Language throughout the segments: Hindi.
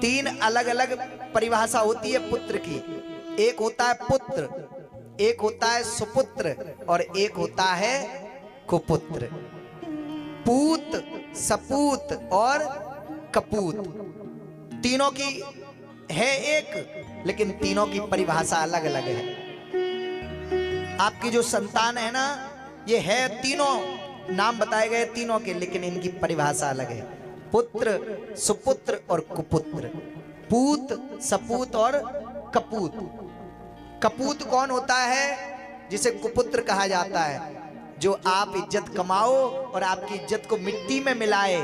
तीन अलग अलग परिभाषा होती है पुत्र की। एक होता है पुत्र, एक होता है सुपुत्र और एक होता है कुपुत्र। पूत, सपूत और कपूत, तीनों की है एक, लेकिन तीनों की परिभाषा अलग अलग है। आपकी जो संतान है ना, ये है तीनों, नाम बताए गए तीनों के, लेकिन इनकी परिभाषा अलग है। पुत्र, सुपुत्र और कुपुत्र। पूत, सपूत और कपूत। कपूत कौन होता है? जिसे कुपुत्र कहा जाता है। जो आप इज्जत कमाओ और आपकी इज्जत को मिट्टी में मिलाए,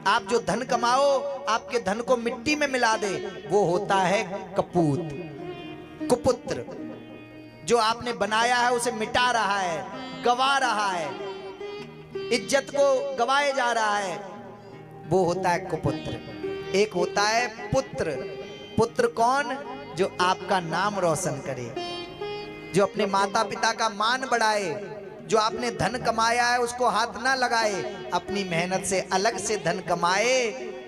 आप जो धन कमाओ आपके धन को मिट्टी में मिला दे, वो होता है कपूत। कुपुत्र जो आपने बनाया है उसे मिटा रहा है, गवा रहा है, इज्जत को गवाए जा रहा है, वो होता है कुपुत्र। एक होता है पुत्र। पुत्र कौन? जो आपका नाम रोशन करे, जो अपने माता पिता का मान बढ़ाए, जो आपने धन कमाया है उसको हाथ ना लगाए, अपनी मेहनत से अलग से धन कमाए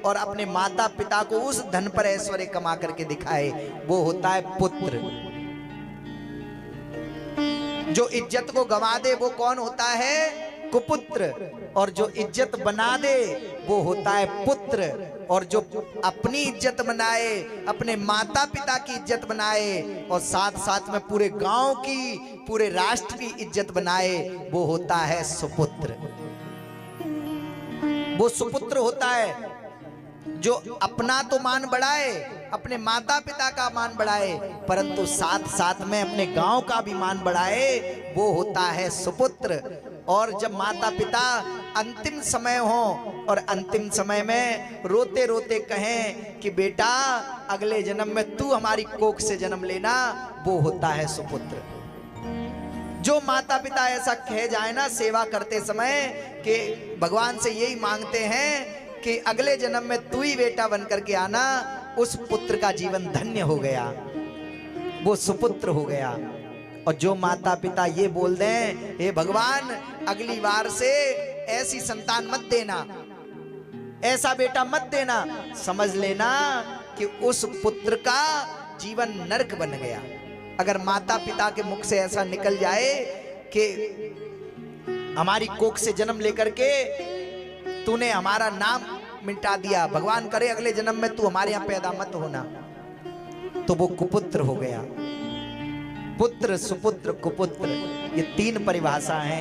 और अपने माता पिता को उस धन पर ऐश्वर्य कमा करके दिखाए, वो होता है पुत्र। जो इज्जत को गवा दे वो कौन होता है? कुपुत्र। और जो इज्जत बना दे वो होता है पुत्र। और जो अपनी इज्जत बनाए, अपने माता पिता की इज्जत बनाए और साथ साथ में पूरे गांव की, पूरे राष्ट्र की इज्जत बनाए, वो होता है सुपुत्र। वो सुपुत्र होता है जो अपना तो मान बढ़ाए, अपने माता पिता का मान बढ़ाए, परंतु साथ साथ में अपने गांव का भी मान बढ़ाए, वो होता है सुपुत्र। और जब माता पिता अंतिम समय हो और अंतिम समय में रोते रोते कहें कि बेटा अगले जन्म में तू हमारी कोख से जन्म लेना, वो होता है सुपुत्र। जो माता पिता ऐसा कह जाए ना सेवा करते समय कि भगवान से यही मांगते हैं कि अगले जन्म में तू ही बेटा बन करके आना, उस पुत्र का जीवन धन्य हो गया, वो सुपुत्र हो गया। और जो माता पिता ये बोल दें हे भगवान अगली बार से ऐसी संतान मत देना, ऐसा बेटा मत देना, समझ लेना कि उस पुत्र का जीवन नरक बन गया। अगर माता पिता के मुख से ऐसा निकल जाए कि हमारी कोख से जन्म लेकर के तूने हमारा नाम मिटा दिया, भगवान करे अगले जन्म में तू हमारे यहाँ पैदा मत होना, तो वो कुपुत्र हो गया। पुत्र, सुपुत्र, कुपुत्र, ये तीन परिभाषा हैं।